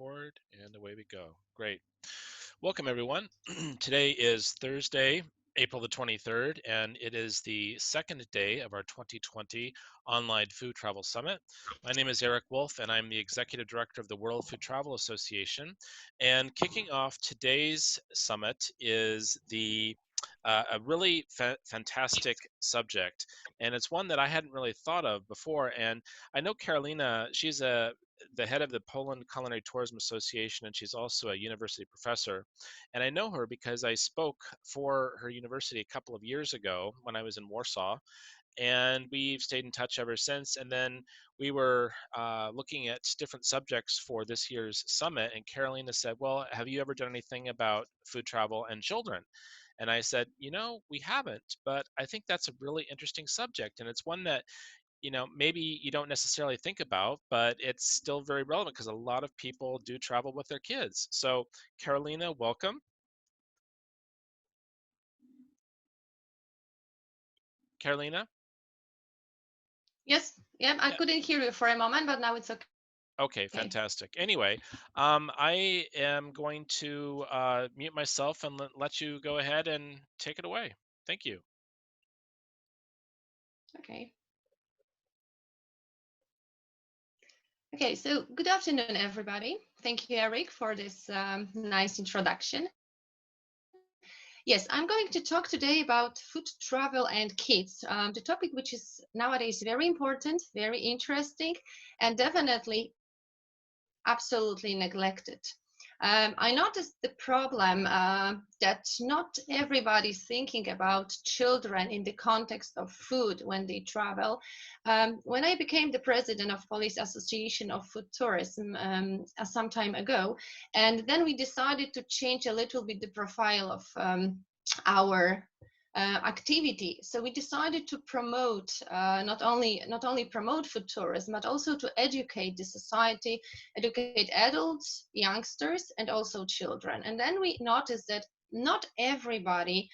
record, and away we go. Great. Welcome, everyone. Today is Thursday, April the 23rd, and it is the second day of our 2020 Online Food Travel Summit. My name is Eric Wolf, and I'm the Executive Director of the World Food Travel Association. And kicking off today's summit is a really fantastic subject, and it's one that I hadn't really thought of before. And I know Karolina, she's the head of the Poland Culinary Tourism Association, and she's also a university professor. And I know her because I spoke for her university a couple of years ago when I was in Warsaw, and we've stayed in touch ever since. And then we were looking at different subjects for this year's summit, and Karolina said, well, have you ever done anything about food travel and children? And I said, we haven't, but I think that's a really interesting subject. And it's one that, maybe you don't necessarily think about, but it's still very relevant because a lot of people do travel with their kids. So Karolina, welcome. Karolina? Yes, yeah, I Yeah. couldn't hear you for a moment, but now it's okay. Okay, fantastic. Anyway, I am going to mute myself and let you go ahead and take it away. Thank you. Okay. Okay, so good afternoon, everybody. Thank you, Eric, for this nice introduction. Yes, I'm going to talk today about food travel and kids, the topic which is nowadays very important, very interesting, and definitely absolutely neglected. I noticed the problem that not everybody's thinking about children in the context of food when they travel. When I became the president of Polish Association of Food Tourism some time ago, and then we decided to change a little bit the profile of our activity. So we decided to promote not only promote food tourism, but also to educate the society, educate adults, youngsters, and also children. And then we noticed that not everybody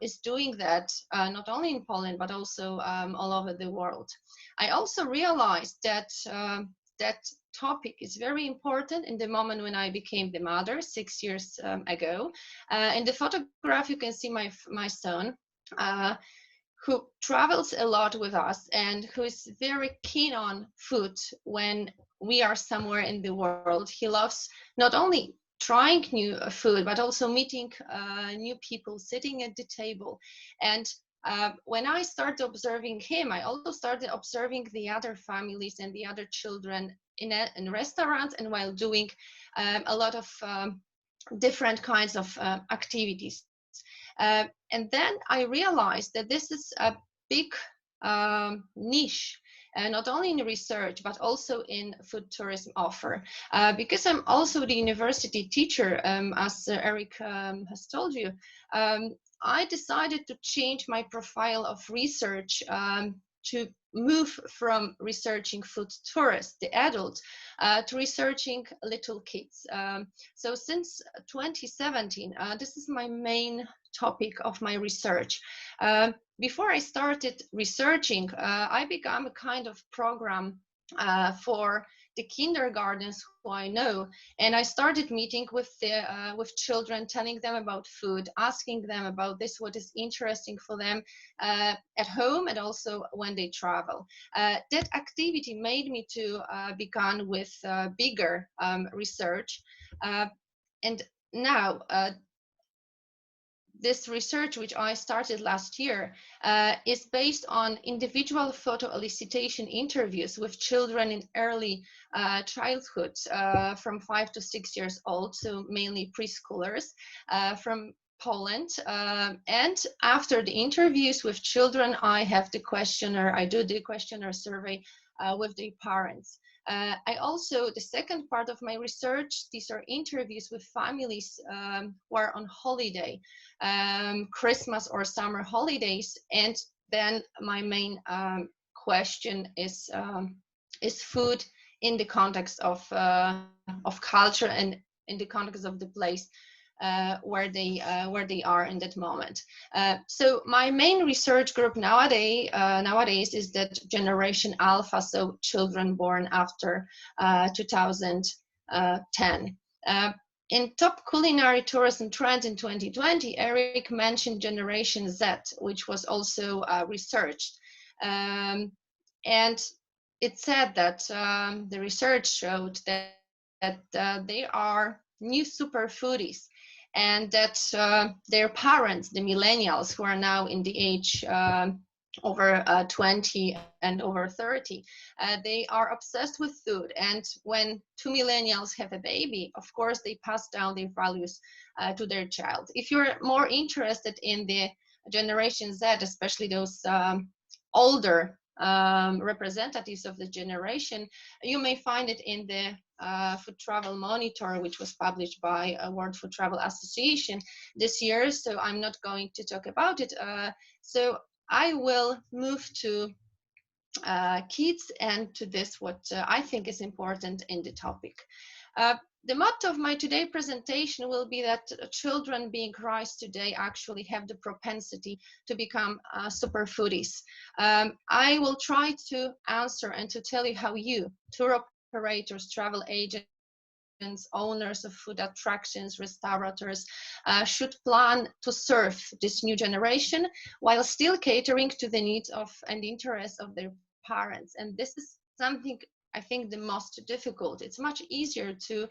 is doing that, not only in Poland but also all over the world. I also realized that that topic is very important in the moment when I became the mother 6 years ago. In the photograph, you can see my son, uh, who travels a lot with us and who is very keen on food when we are somewhere in the world. He loves not only trying new food, but also meeting new people, sitting at the table. And when I started observing him, I also started observing the other families and the other children in restaurants and while doing a lot of different kinds of activities. And then I realized that this is a big niche, not only in research, but also in food tourism offer. Because I'm also the university teacher, as Eric has told you, I decided to change my profile of research to move from researching food tourists, the adults, to researching little kids. So since 2017, this is my main topic of my research. Before I started researching, I began a kind of program for the kindergartens who I know, and I started meeting with children, telling them about food, asking them about this, what is interesting for them at home and also when they travel. That activity made me to begin with bigger research, and now this research, which I started last year, is based on individual photo elicitation interviews with children in early childhood, from 5 to 6 years old, so mainly preschoolers from Poland. And after the interviews with children, I do the questionnaire survey with the parents. I also, the second part of my research, these are interviews with families who are on holiday, Christmas or summer holidays. And then my main question is food in the context of culture and in the context of the place where they are in that moment. So my main research group nowadays is that generation Alpha, so children born after 2000. 10. In Top Culinary Tourism Trends in 2020, Eric mentioned Generation Z, which was also researched. And it said that the research showed that they are new super foodies, and that their parents, the millennials, who are now in the age over 20 and over 30, they are obsessed with food. And when two millennials have a baby, of course, they pass down their values to their child. If you're more interested in the Generation Z, especially those older representatives of the generation, you may find it in the Food Travel Monitor, which was published by World Food Travel Association this year. So I'm not going to talk about it. So I will move to kids and to this, what I think is important in the topic. The motto of my today presentation will be that children being raised today actually have the propensity to become super foodies. I will try to answer and to tell you how you, tour operators, travel agents, owners of food attractions, restaurateurs, should plan to serve this new generation while still catering to the needs of and interests of their parents. And this is something I think the most difficult. It's much easier to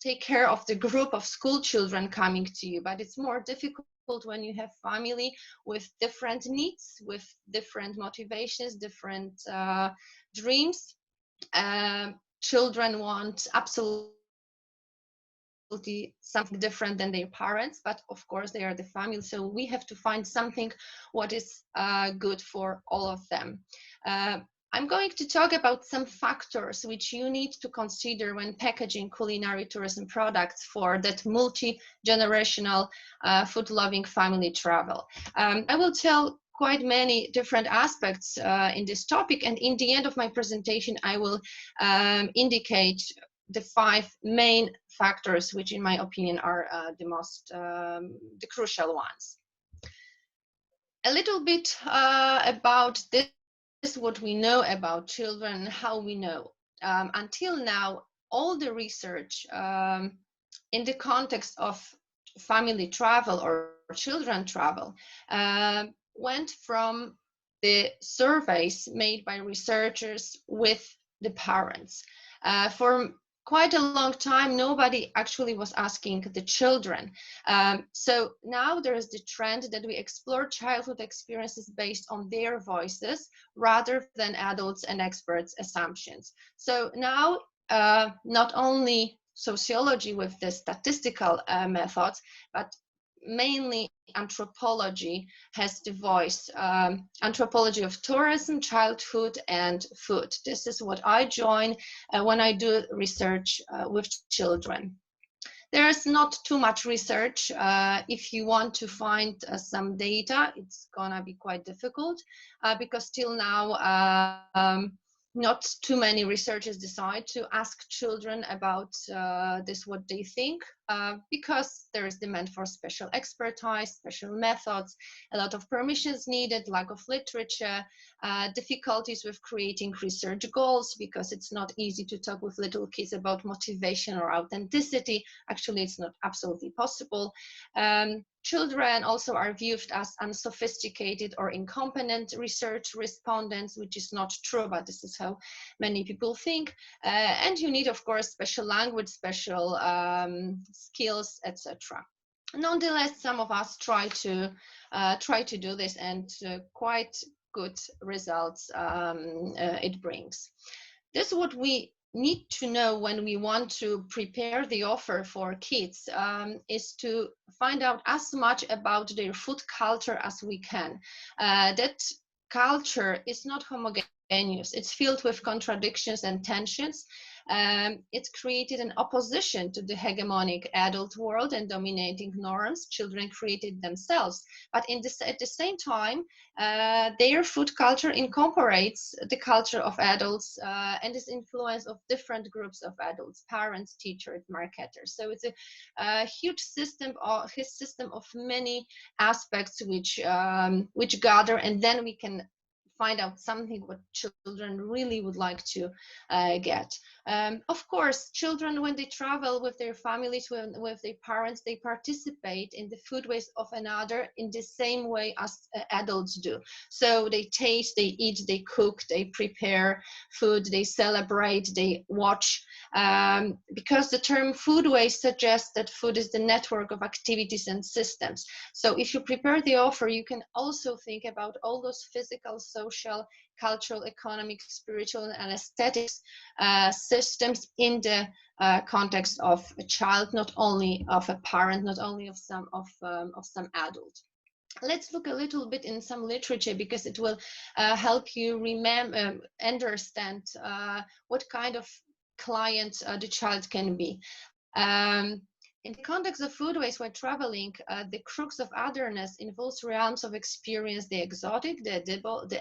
take care of the group of school children coming to you, but it's more difficult when you have family with different needs, with different motivations, different dreams. Children want absolutely something different than their parents, but of course they are the family, so we have to find something what is good for all of them. I'm going to talk about some factors which you need to consider when packaging culinary tourism products for that multi-generational food-loving family travel. I will tell quite many different aspects in this topic, and in the end of my presentation I will indicate the 5 main factors which in my opinion are the crucial ones. A little bit about this, what we know about children, how we know. Until now, all the research in the context of family travel or children travel went from the surveys made by researchers with the parents. For quite a long time, nobody actually was asking the children. So now there is the trend that we explore childhood experiences based on their voices rather than adults and experts' assumptions. So now not only sociology with the statistical methods, but mainly anthropology has the voice. Anthropology of tourism, childhood, and food. This is what I join when I do research with children. There's not too much research. If you want to find some data, it's gonna be quite difficult because till now, not too many researchers decide to ask children about this, what they think, because there is demand for special expertise, special methods, a lot of permissions needed, lack of literature, difficulties with creating research goals, because it's not easy to talk with little kids about motivation or authenticity. Actually, it's not absolutely possible. Children also are viewed as unsophisticated or incompetent research respondents, which is not true, but this is how many people think. And you need, of course, special language, special skills, etc. Nonetheless, some of us try to do this, and quite good results it brings. This is what we need to know when we want to prepare the offer for kids, is to find out as much about their food culture as we can. That culture is not homogeneous. It's filled with contradictions and tensions. It's created an opposition to the hegemonic adult world and dominating norms children created themselves. But at the same time, their food culture incorporates the culture of adults and is influence of different groups of adults, parents, teachers, marketers. So it's a huge system, or his system of many aspects which gather, and then we can find out something what children really would like to get. Of course, children, when they travel with their families, with their parents, they participate in the foodways of another in the same way as adults do. So they taste, they eat, they cook, they prepare food, they celebrate, they watch. Because the term foodways suggests that food is the network of activities and systems. So if you prepare the offer, you can also think about all those physical, social, cultural, economic, spiritual, and aesthetics systems in the context of a child, not only of a parent, not only of some adult. Let's look a little bit in some literature, because it will help you remember, understand what kind of client the child can be. In the context of foodways while traveling, the crux of otherness involves realms of experience: the exotic, the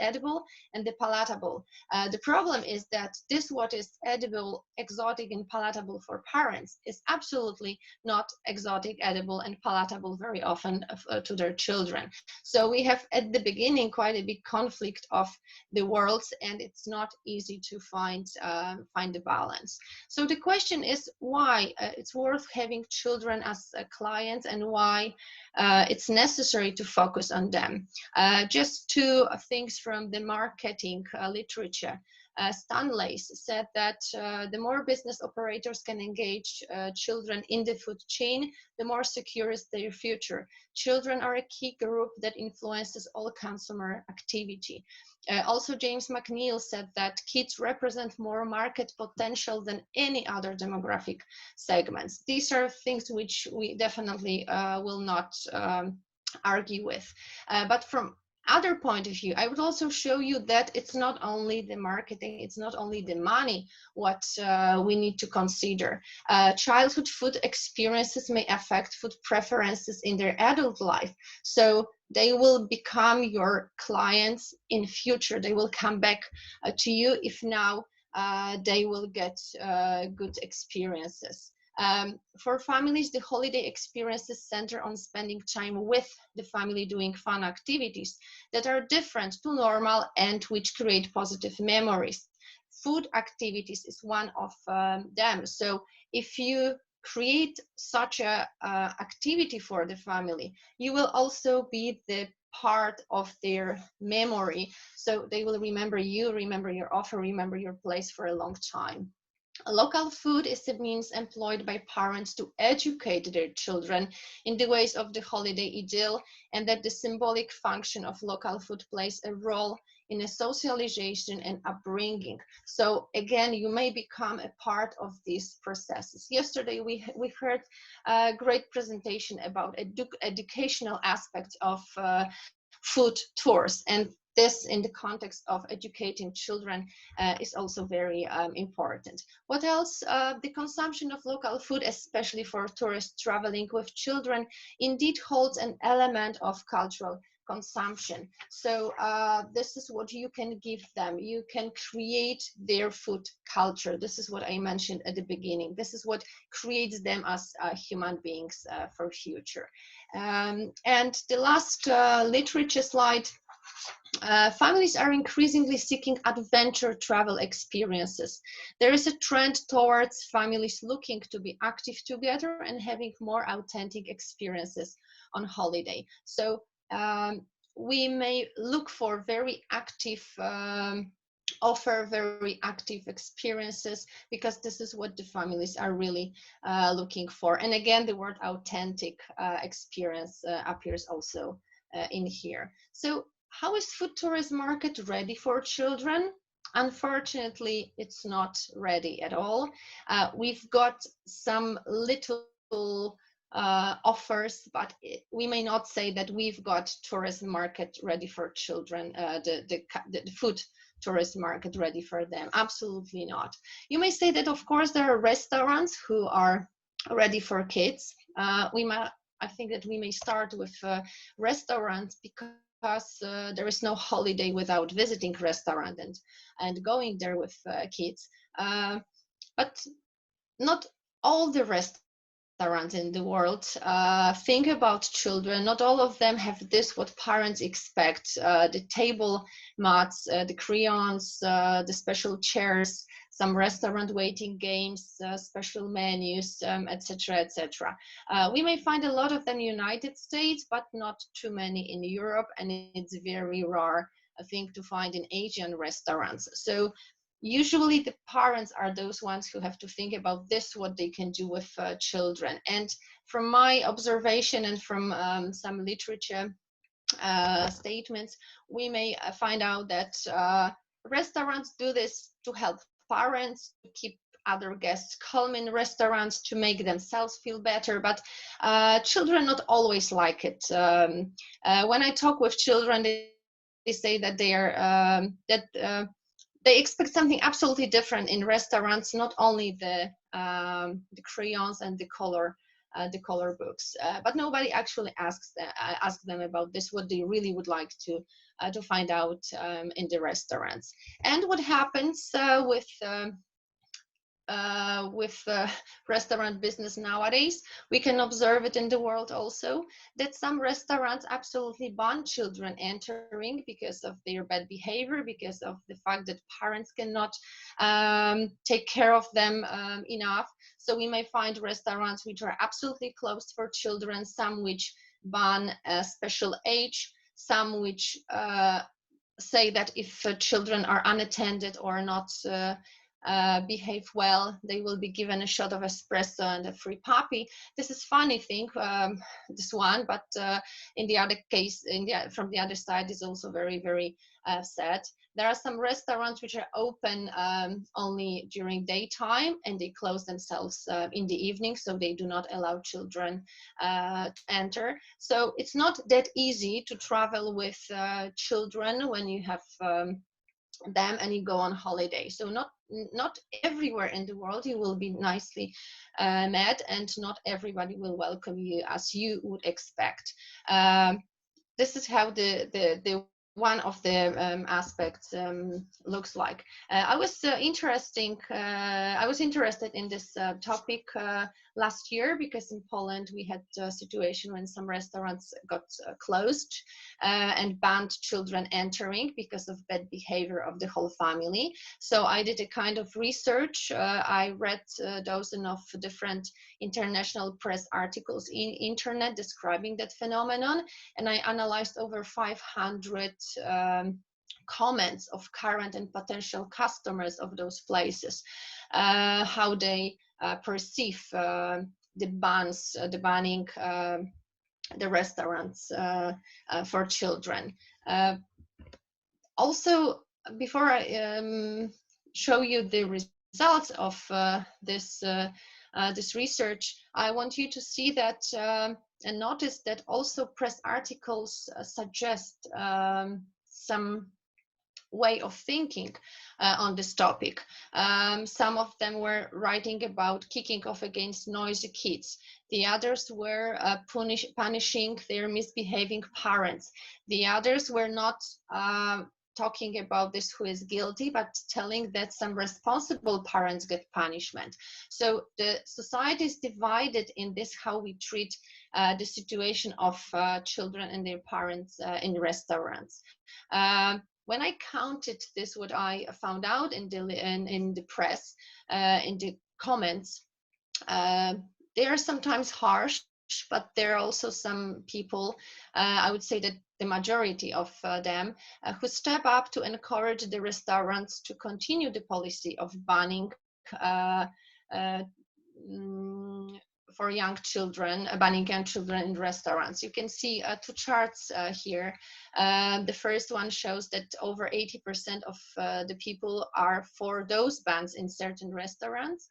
edible, and the palatable. The problem is that this, what is edible, exotic, and palatable for parents, is absolutely not exotic, edible, and palatable very often to their children. So we have at the beginning quite a big conflict of the worlds, and it's not easy to find the balance. So the question is why it's worth having children as clients, and why it's necessary to focus on them. Just two things from the marketing literature. Stanleys said that the more business operators can engage children in the food chain, the more secure is their future. Children are a key group that influences all consumer activity. Also, James McNeill said that kids represent more market potential than any other demographic segments. These are things which we definitely will not argue with. But from other point of view, I would also show you that it's not only the marketing, it's not only the money what we need to consider. Childhood food experiences may affect food preferences in their adult life. So they will become your clients in future. They will come back to you if now they will get good experiences. For families, the holiday experiences center on spending time with the family, doing fun activities that are different to normal and which create positive memories. Food activities is one of them. So if you create such a activity for the family, you will also be the part of their memory. So they will remember you, remember your offer, remember your place for a long time. Local food is a means employed by parents to educate their children in the ways of the holiday idyll, and that the symbolic function of local food plays a role in a socialization and upbringing. So again, you may become a part of these processes. Yesterday, we heard a great presentation about educational aspects of food tours, and this in the context of educating children is also very important. What else? The consumption of local food, especially for tourists traveling with children, indeed holds an element of cultural consumption. So this is what you can give them. You can create their food culture. This is what I mentioned at the beginning. This is what creates them as human beings for future. And the last literature slide. Families are increasingly seeking adventure travel experiences. There is a trend towards families looking to be active together and having more authentic experiences on holiday. So we may look for very active offer very active experiences, because this is what the families are really looking for. And again, the word authentic experience appears also in here. So how is food tourism market ready for children? Unfortunately, it's not ready at all. We've got some little offers, but we may not say that we've got tourism market ready for children, the food tourist market ready for them. Absolutely not. You may say that, of course, there are restaurants who are ready for kids. I think that we may start with restaurants, because there is no holiday without visiting restaurant and going there with kids. But not all the restaurants restaurants in the world, think about children. Not all of them have this what parents expect: the table mats, the crayons, the special chairs, some restaurant waiting games, special menus, etc., etc. We may find a lot of them in the United States, but not too many in Europe, and it's very rare, I think, to find in Asian restaurants. So usually the parents are those ones who have to think about this, what they can do with children. And from my observation and from some literature statements, we may find out that restaurants do this to help parents, to keep other guests calm in restaurants, to make themselves feel better. But children not always like it. When I talk with children, they say that they expect something absolutely different in restaurants, not only the crayons and the color books, but nobody actually asks them about this, what they really would like to find out in the restaurants. And what happens with restaurant business nowadays, we can observe it in the world also, that some restaurants absolutely ban children entering because of their bad behavior, because of the fact that parents cannot take care of them enough. So we may find restaurants which are absolutely closed for children, some which ban a special age, some which say that if children are unattended or not behave well, they will be given a shot of espresso and a free puppy. This is funny thing, this one, but in the other case, from the other side, is also very, very sad. There are some restaurants which are open only during daytime, and they close themselves in the evening, so they do not allow children to enter. So it's not that easy to travel with children when you have them and you go on holiday. So not everywhere in the world you will be nicely met, and not everybody will welcome you as you would expect. This is how the one of the aspects looks like. I was interested in this topic last year, because in Poland we had a situation when some restaurants got closed and banned children entering because of bad behavior of the whole family. So I did a kind of research. I read dozens of different international press articles in internet describing that phenomenon, and I analyzed over 500 comments of current and potential customers of those places, how they perceive the banning the restaurants for children. Also, before I show you the results of this research, I want you to see that and notice that also press articles suggest some way of thinking on this topic. Some of them were writing about kicking off against noisy kids. The others were punishing their misbehaving parents. The others were not talking about this who is guilty, but telling that some responsible parents get punishment. So the society is divided in this, how we treat the situation of children and their parents in restaurants. When I counted this, what I found out in the press, in the comments, they are sometimes harsh, but there are also some people, I would say that the majority of them, who step up to encourage the restaurants to continue the policy of banning for young children, banning young children in restaurants. You can see two charts here. The first one shows that over 80% of the people are for those bans in certain restaurants.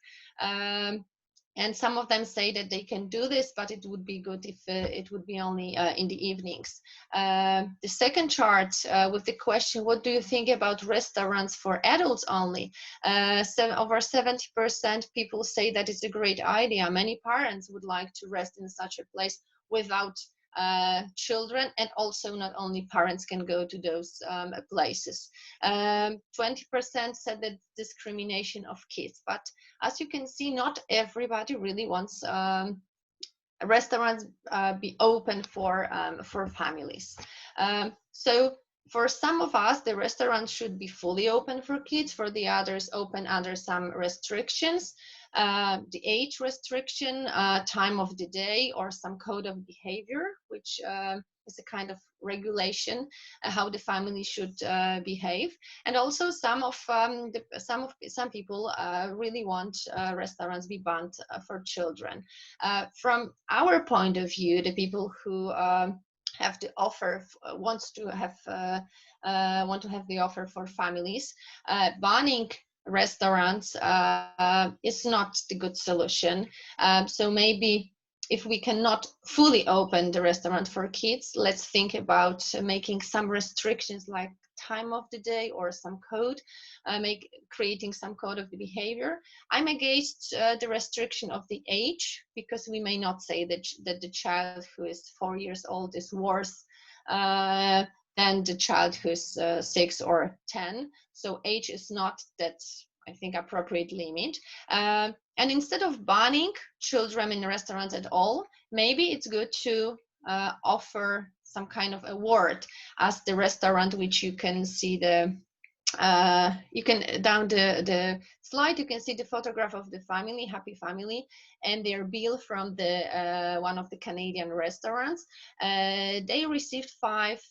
And some of them say that they can do this, but it would be good if it would be only in the evenings. The second chart with the question, what do you think about restaurants for adults only? Over 70% people say that it's a great idea. Many parents would like to rest in such a place without children, and also not only parents can go to those places. 20% said that discrimination of kids, but as you can see, not everybody really wants restaurants be open for families. So for some of us, the restaurant should be fully open for kids. For the others, open under some restrictions, the age restriction, time of the day, or some code of behavior, which is a kind of regulation how the family should behave. And also some people really want restaurants be banned for children. From our point of view, the people who have the offer want to have the offer for families, banning restaurants is not the good solution. So maybe if we cannot fully open the restaurant for kids, let's think about making some restrictions like time of the day or some code, creating some code of the behavior. I'm against the restriction of the age, because we may not say that the child who is 4 years old is worse than the child who's 6 or 10. So age is not that, I think, appropriate limit. And instead of banning children in restaurants at all, maybe it's good to offer some kind of award as the restaurant, which you can see you can down the slide, you can see the photograph of the family, happy family, and their bill from the one of the Canadian restaurants. They received 5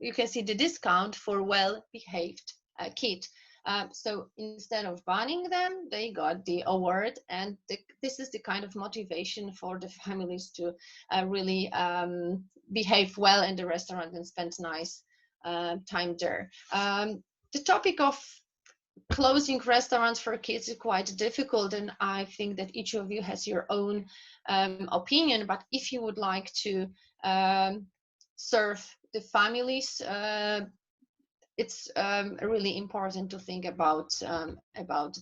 you can see the discount for well-behaved kid. So instead of banning them, they got the award, and this is the kind of motivation for the families to really behave well in the restaurant and spend nice time there. The topic of closing restaurants for kids is quite difficult, and I think that each of you has your own opinion. But if you would like to serve the families, it's really important to think about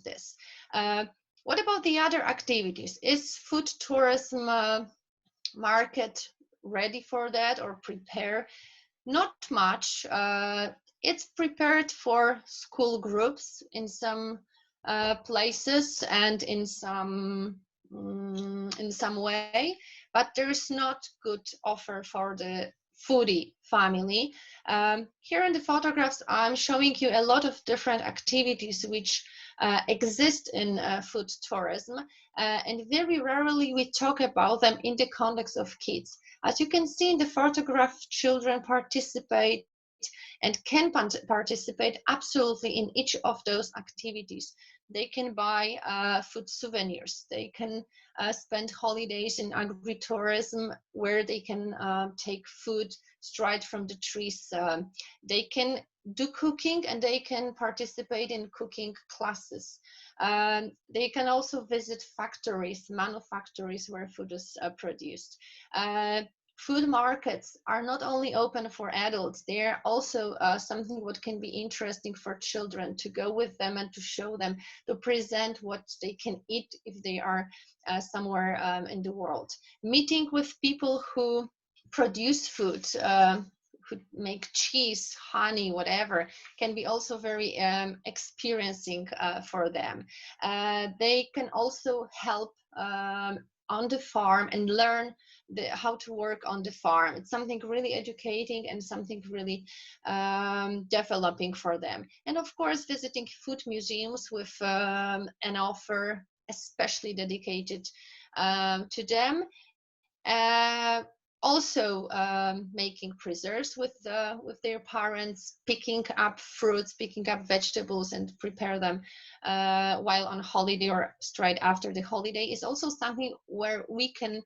this. What about the other activities? Is food tourism market ready for that or prepare? Not much. It's prepared for school groups in some places and in some way, but there is not good offer for the foodie family. Here in the photographs, I'm showing you a lot of different activities which exist in food tourism, and very rarely we talk about them in the context of kids. As you can see in the photograph, children participate and can participate absolutely in each of those activities. They can buy food souvenirs. They can spend holidays in agritourism, where they can take food straight from the trees. They can do cooking, and they can participate in cooking classes. They can also visit factories, manufactories where food is produced. Food markets are not only open for adults, they are also something what can be interesting for children, to go with them and to show them, to present what they can eat if they are somewhere in the world. Meeting with people who produce food, who make cheese, honey, whatever, can be also very experiencing for them. They can also help on the farm and learn how to work on the farm. It's something really educating and something really developing for them. And of course, visiting food museums with an offer especially dedicated to them. Also making preserves with their parents, picking up fruits, picking up vegetables, and prepare them while on holiday or straight after the holiday is also something where we can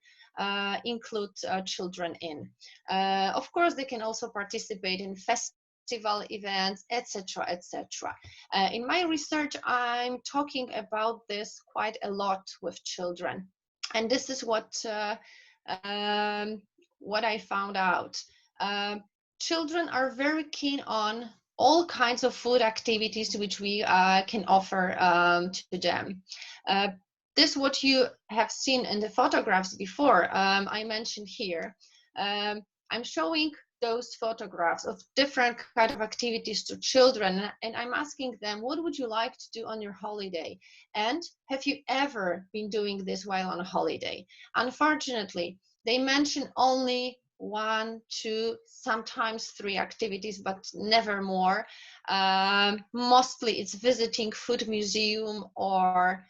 include children in. Of course, they can also participate in festival events, etc., etc. In my research, I'm talking about this quite a lot with children, and this is what I found out. Children are very keen on all kinds of food activities which we can offer to them. This what you have seen in the photographs before, I mentioned here. I'm showing those photographs of different kind of activities to children, and I'm asking them, what would you like to do on your holiday? And have you ever been doing this while on a holiday? Unfortunately, they mention only one, two, sometimes three activities, but never more. Mostly it's visiting food museum or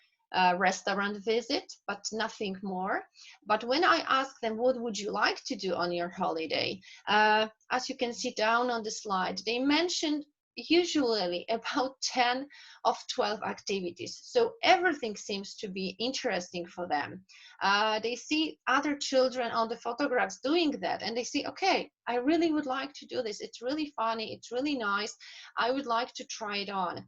restaurant visit, but nothing more. But when I ask them, what would you like to do on your holiday? As you can see down on the slide, they mentioned usually about 10 of 12 activities. So everything seems to be interesting for them. They see other children on the photographs doing that, and they say, okay, I really would like to do this. It's really funny. It's really nice. I would like to try it on.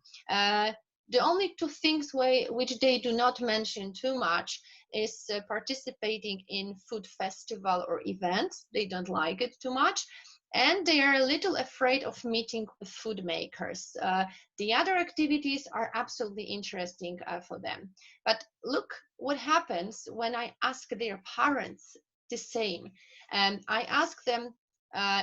The only two things which they do not mention too much is participating in food festival or events. They don't like it too much. And they are a little afraid of meeting with food makers. The other activities are absolutely interesting for them. But look what happens when I ask their parents the same. I ask them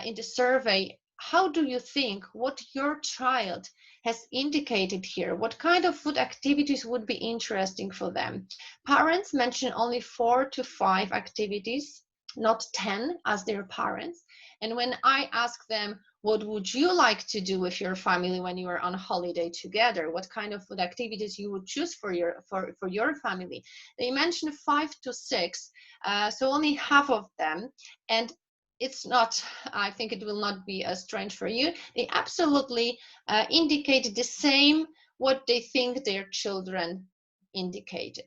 in the survey, how do you think what your child has indicated here? What kind of food activities would be interesting for them? Parents mention only 4 to 5 activities, not 10 as their parents. And when I ask them, what would you like to do with your family when you are on holiday together? What kind of food activities you would choose for your family? They mention 5 to 6, so only half of them. And it's not, I think it will not be strange for you. They absolutely indicate the same what they think their children indicated.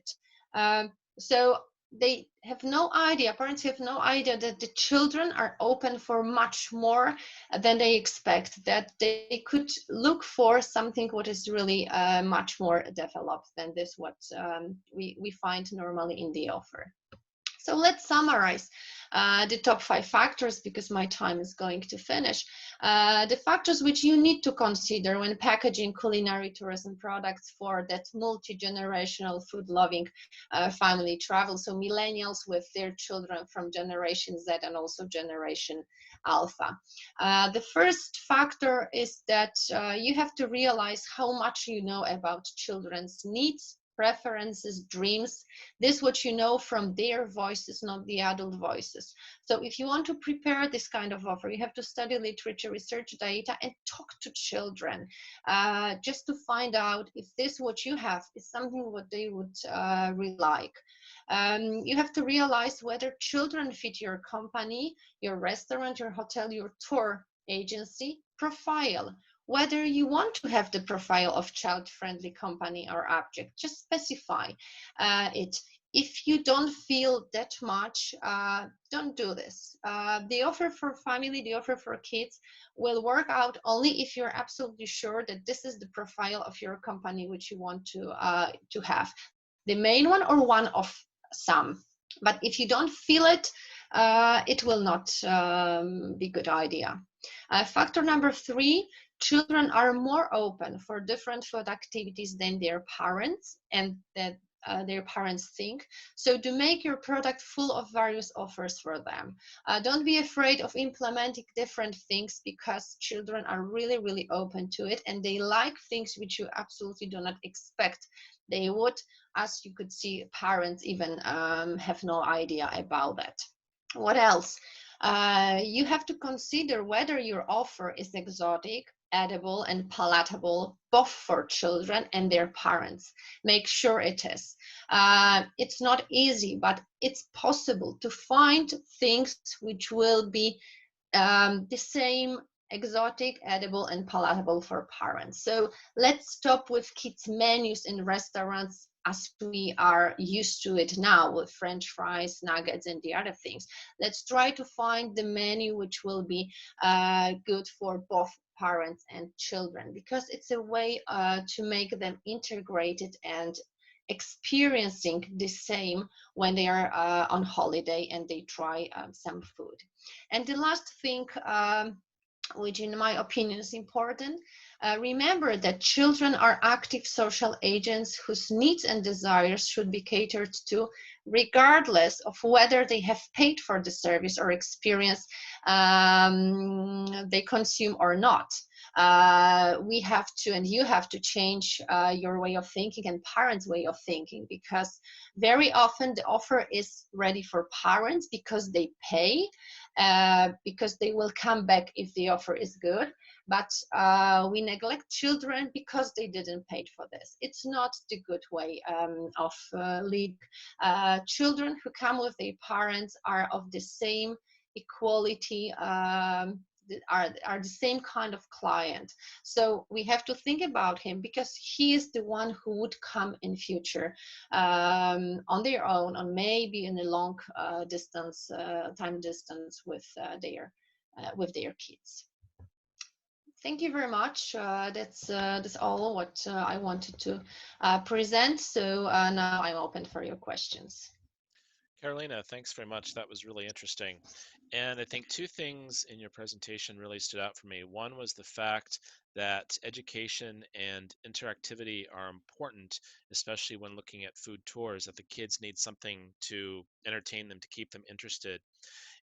So they have no idea, parents have no idea that the children are open for much more than they expect, that they could look for something what is really much more developed than this what we find normally in the offer. So let's summarize the top 5 factors, because my time is going to finish. The factors which you need to consider when packaging culinary tourism products for that multi-generational food-loving family travel. So millennials with their children from Generation Z and also Generation Alpha. The first factor is that you have to realize how much you know about children's needs, preferences, dreams. This what you know from their voices, not the adult voices. So if you want to prepare this kind of offer, you have to study literature, research data, and talk to children, just to find out if this what you have is something what they would really like. You have to realize whether children fit your company, your restaurant, your hotel, your tour agency profile. Whether you want to have the profile of child-friendly company or object, just specify it. If you don't feel that much, don't do this. The offer for family, the offer for kids will work out only if you're absolutely sure that this is the profile of your company which you want to have. The main one or one of some. But if you don't feel it, it will not be a good idea. Factor number 3, children are more open for different food activities than their parents, and that their parents think. So to make your product full of various offers for them. Don't be afraid of implementing different things, because children are really, really open to it, and they like things which you absolutely do not expect they would. As you could see, parents even have no idea about that. What else? You have to consider whether your offer is exotic, edible, and palatable, both for children and their parents. Make sure it is. It's not easy, but it's possible to find things which will be the same, exotic, edible, and palatable for parents. So let's stop with kids menus in restaurants as we are used to it now with French fries, nuggets, and the other things. Let's try to find the menu which will be good for both parents and children, because it's a way to make them integrated and experiencing the same when they are on holiday and they try some food. And the last thing, which in my opinion is important. Remember that children are active social agents whose needs and desires should be catered to, regardless of whether they have paid for the service or experience they consume or not. We have to, and you have to change your way of thinking and parents' way of thinking, because very often the offer is ready for parents because they pay, because they will come back if the offer is good. But we neglect children because they didn't pay for this. It's not the good way of leading. Children who come with their parents are of the same equality, are the same kind of client. So we have to think about him, because he is the one who would come in future on their own, or maybe in a long distance time distance with their kids. Thank you very much. That's all what I wanted to present. So now I'm open for your questions. Karolina, thanks very much. That was really interesting. And I think two things in your presentation really stood out for me. One was the fact that education and interactivity are important, especially when looking at food tours, that the kids need something to entertain them, to keep them interested.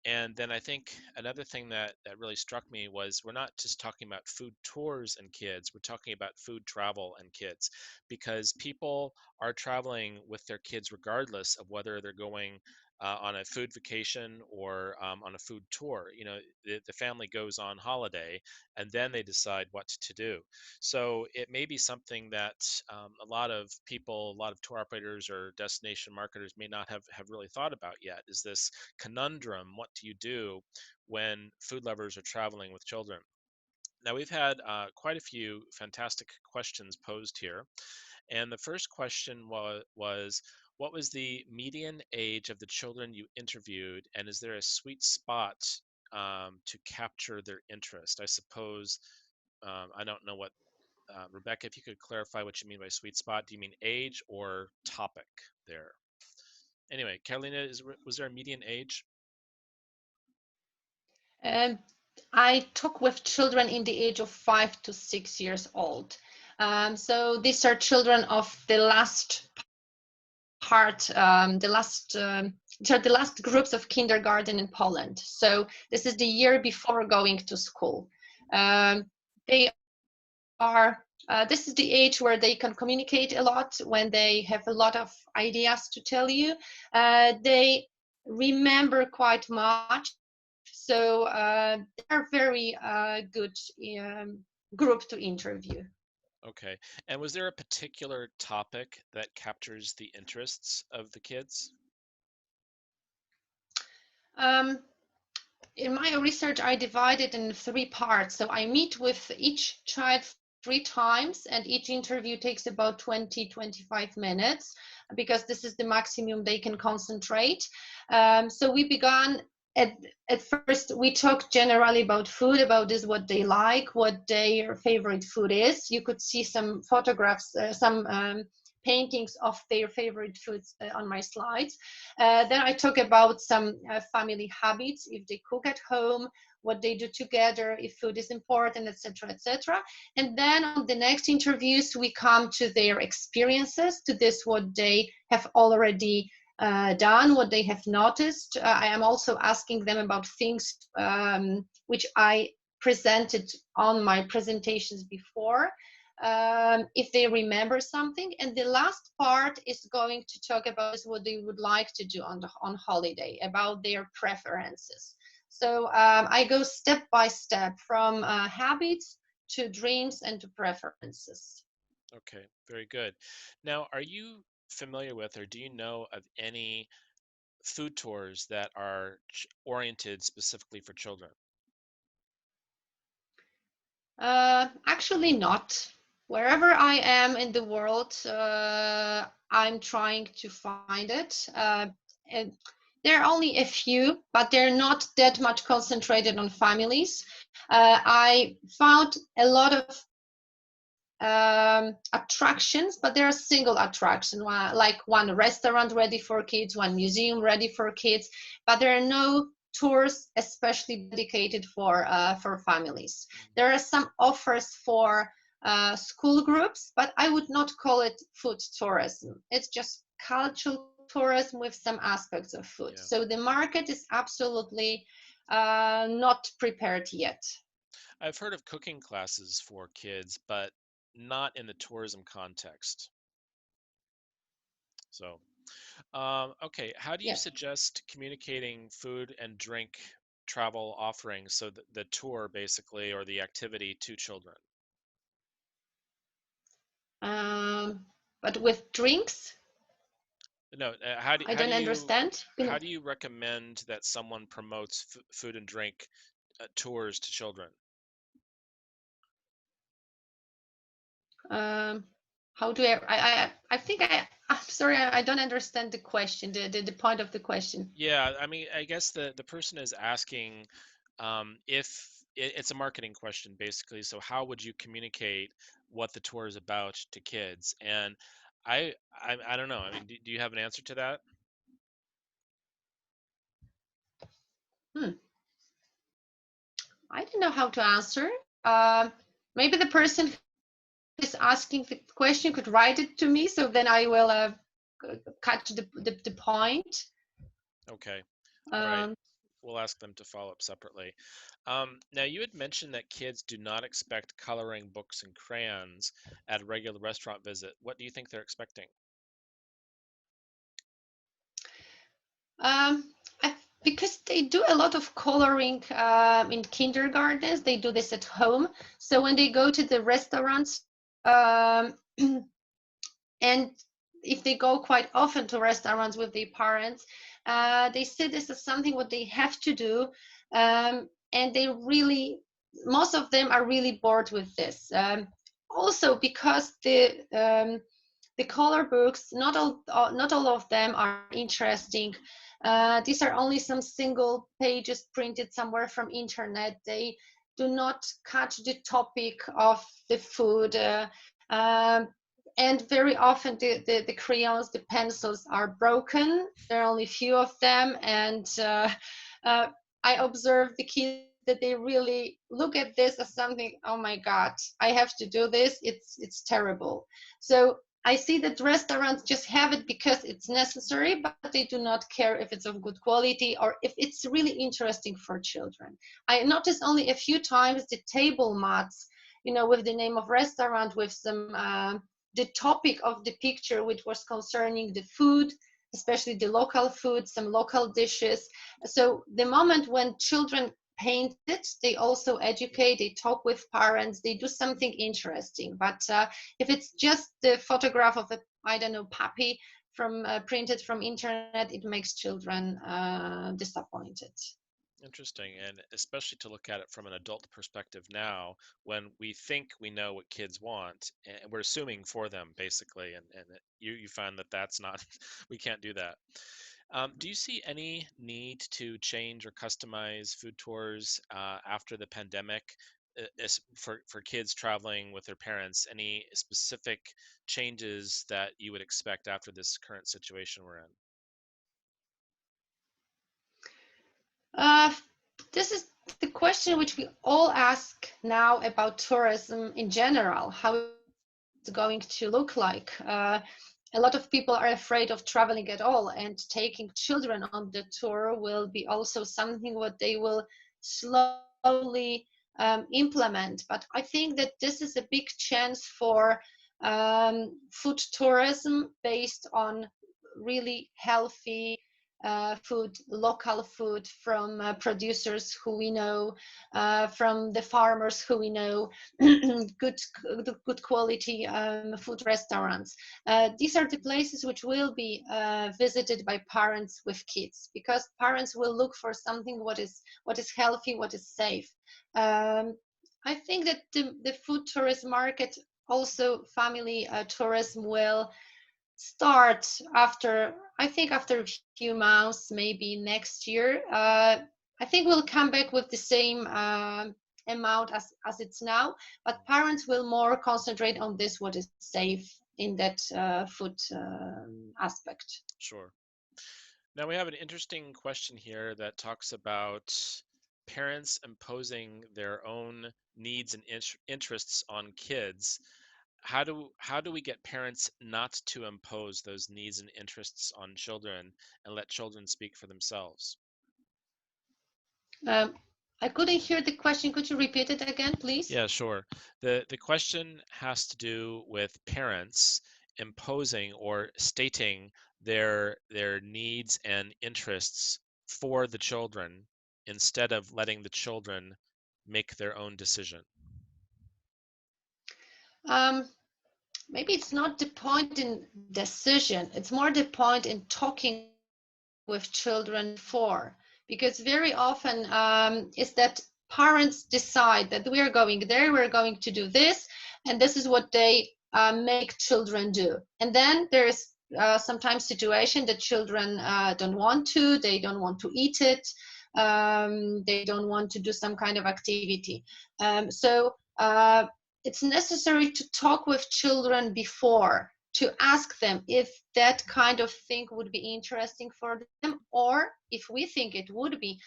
And then I think another thing that really struck me was we're not just talking about food tours and kids, we're talking about food travel and kids, because people are traveling with their kids regardless of whether they're going on a food vacation or on a food tour. You know, the family goes on holiday and then they decide what to do. So it may be something that a lot of people, a lot of tour operators or destination marketers may not have really thought about yet, is this conundrum: what do you do when food lovers are traveling with children? Now, we've had quite a few fantastic questions posed here. And the first question was, what was the median age of the children you interviewed? And is there a sweet spot to capture their interest? I suppose, I don't know what, Rebecca, if you could clarify what you mean by sweet spot. Do you mean age or topic there? Anyway, Carolina, was there a median age? Um, I talk with children in the age of 5 to 6 years old. So these are children of the last part, these are the last groups of kindergarten in Poland. So this is the year before going to school. They are this is the age where they can communicate a lot, when they have a lot of ideas to tell you. They remember quite much, so they're very good group to interview. Okay. And was there a particular topic that captures the interests of the kids? Um, in my research, I divide it in 3 parts. So I meet with each child 3 times, and each interview takes about 20-25 minutes, because this is the maximum they can concentrate. So we began at, at first, we talked generally about food, about this, what they like, what their favorite food is. You could see some photographs, some paintings of their favorite foods on my slides. Then I talk about some family habits, if they cook at home, what they do together, if food is important, etc., etc. And then on the next interviews, we come to their experiences, to this what they have already done, what they have noticed. I am also asking them about things which I presented on my presentations before, if they remember something. And the last part is going to talk about what they would like to do on holiday, about their preferences. So I go step by step from habits to dreams and to preferences. Okay, very good. Now, are you familiar with, or do you know of any food tours that are oriented specifically for children? Actually not. Wherever I am in the world, I'm trying to find it. And there are only a few, but they're not that much concentrated on families. I found a lot of attractions, but there are single attractions, like one restaurant ready for kids, one museum ready for kids, but there are no tours especially dedicated for families. Mm, There are some offers for school groups, but I would not call it food tourism. It's just cultural tourism with some aspects of food. yeah. So the market is absolutely not prepared yet. I've heard of cooking classes for kids, but not in the tourism context. So, okay, how do you Yes. suggest communicating food and drink travel offerings so that the tour basically or the activity to children? But with drinks, No, I don't understand. how do you recommend that someone promotes food and drink tours to children? Um, how do I think I'm sorry, I don't understand the question, the point of the question. Yeah, I mean, I guess the person is asking if it's a marketing question basically. So how would you communicate what the tour is about to kids? And I don't know. I mean, do you have an answer to that? Hmm. I don't know how to answer. Maybe the person who is asking the question could write it to me, so then I will catch the point. Okay. All right. Um, We'll ask them to follow up separately. Now, you had mentioned that kids do not expect coloring books and crayons at a regular restaurant visit. What do you think they're expecting? um, I, because they do a lot of coloring in kindergartens, they do this at home. So when they go to the restaurants, um, and if they go quite often to restaurants with their parents, they see this as something what they have to do, and they really, most of them are really bored with this. Also because the color books, not all of them are interesting. These are only some single pages printed somewhere from internet. They do not catch the topic of the food. Um, and very often the crayons, the pencils are broken. There are only few of them, and uh, I observe the kids that they really look at this as something. Oh my God, I have to do this. It's terrible. So I see that restaurants just have it because it's necessary, but they do not care if it's of good quality or if it's really interesting for children. I noticed only a few times the table mats, with the name of restaurant, with some the topic of the picture, which was concerning the food, especially the local food, some local dishes. So the moment when children paint it, they also educate, they talk with parents, they do something interesting. But if it's just the photograph of a, I don't know, puppy from printed from internet, it makes children disappointed. Interesting, and especially to look at it from an adult perspective now, when we think we know what kids want, and we're assuming for them basically, and you find that that's not, we can't do that. Do you see any need to change or customize food tours after the pandemic, for kids traveling with their parents? Any specific changes that you would expect after this current situation we're in? Uh, this is the question which we all ask now about tourism in general. How it's going to look like? A lot of people are afraid of traveling at all, and taking children on the tour will be also something what they will slowly implement. But I think that this is a big chance for food tourism based on really healthy food, local food from producers who we know, from the farmers who we know, good quality food restaurants. These are the places which will be visited by parents with kids, because parents will look for something what is healthy, what is safe. Um, I think that the food tourism market, also family tourism, will start after, I think after a few months, maybe next year. I think we'll come back with the same amount as it's now, but parents will more concentrate on this, what is safe in that food aspect. Sure. Now we have an interesting question here that talks about parents imposing their own needs and interests on kids. How do we get parents not to impose those needs and interests on children and let children speak for themselves? Um, I couldn't hear the question. Could you repeat it again, please? Yeah, sure. The question has to do with parents imposing or stating their needs and interests for the children instead of letting the children make their own decision. Um, Maybe it's not the point in decision. It's more the point in talking with children before, because very often is that parents decide that we are going there, we're going to do this, and this is what they make children do. And then there's sometimes situation that children don't want to, they don't want to eat it, they don't want to do some kind of activity. So it's necessary to talk with children before, to ask them if that kind of thing would be interesting for them, or if we think it would be,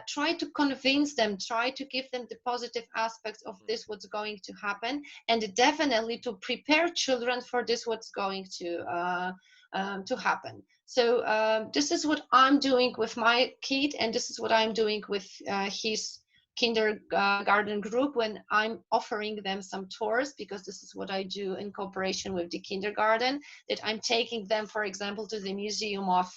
try to convince them, try to give them the positive aspects of Mhm. this what's going to happen, and definitely to prepare children for this what's going to happen. So this is what I'm doing with my kid, and this is what I'm doing with his kindergarten group when I'm offering them some tours, because this is what I do in cooperation with the kindergarten, that I'm taking them, for example, to the museum of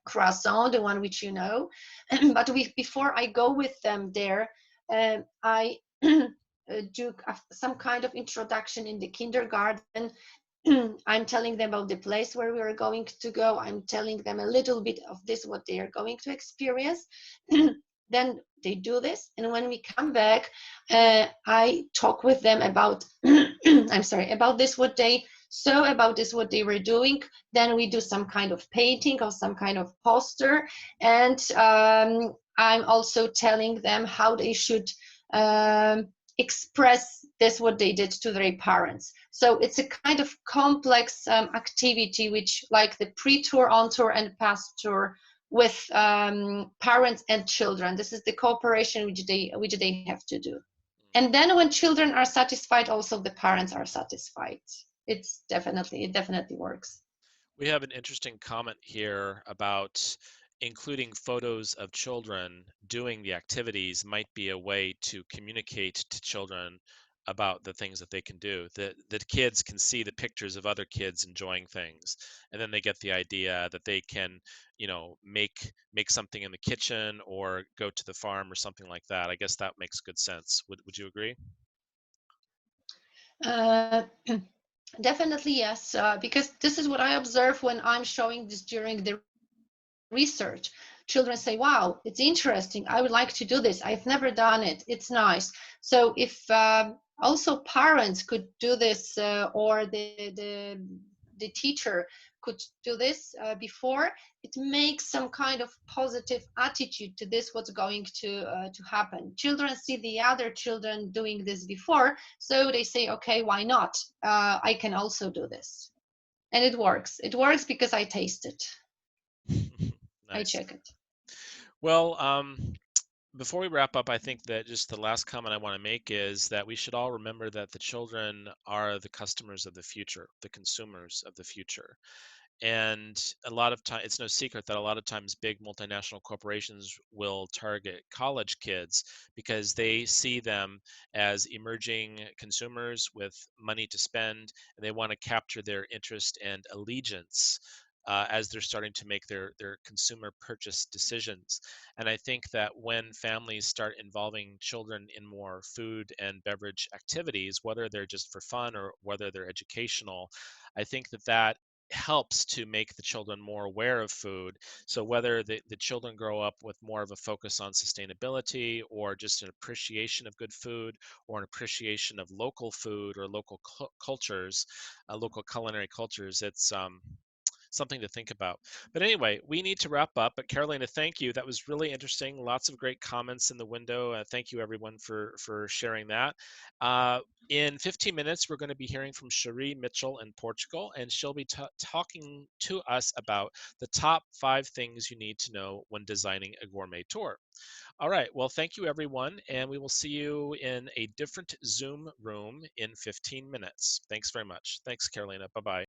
croissant, the one which you know. But before I go with them there, I do some kind of introduction in the kindergarten. I'm telling them about the place where we are going to go. I'm telling them a little bit of this, what they are going to experience. Then they do this, and when we come back, I talk with them about, I'm sorry, about this, what they saw, about this, what they were doing. Then we do some kind of painting or some kind of poster, and I'm also telling them how they should express this what they did to their parents. So it's a kind of complex activity, which like the pre-tour, on-tour, and past-tour with parents and children. This is the cooperation which they have to do. And then when children are satisfied, also the parents are satisfied. It definitely works. We have an interesting comment here about including photos of children doing the activities might be a way to communicate to children about the things that they can do. The kids can see the pictures of other kids enjoying things, and then they get the idea that they can, make something in the kitchen or go to the farm or something like that. I guess that makes good sense. Would you agree? Uh, Definitely yes, because this is what I observe when I'm showing this during the research. Children say, wow, it's interesting. I would like to do this. I've never done it. It's nice. So if also parents could do this, or the teacher could do this before, it makes some kind of positive attitude to this what's going to happen. Children see the other children doing this before, so they say, okay, why not? I can also do this. And it works because I taste it, I Nice. check it. Well, before we wrap up, I think that just the last comment I want to make is that we should all remember that the children are the customers of the future, the consumers of the future. And a lot of time, it's no secret that a lot of times big multinational corporations will target college kids because they see them as emerging consumers with money to spend, and they want to capture their interest and allegiance as they're starting to make their consumer purchase decisions. And I think that when families start involving children in more food and beverage activities, whether they're just for fun or whether they're educational, I think that helps to make the children more aware of food. So whether the children grow up with more of a focus on sustainability or just an appreciation of good food or an appreciation of local food or local cultures, local culinary cultures, something to think about. But anyway, we need to wrap up. But Karolina, thank you. That was really interesting. Lots of great comments in the window. Thank you everyone for sharing that. Uh, in 15 minutes, we're going to be hearing from Cherie Mitchell in Portugal, and she'll be talking to us about the top 5 things you need to know when designing a gourmet tour. All right. Well, thank you, everyone. And we will see you in a different Zoom room in 15 minutes. Thanks very much. Thanks, Karolina. Bye bye.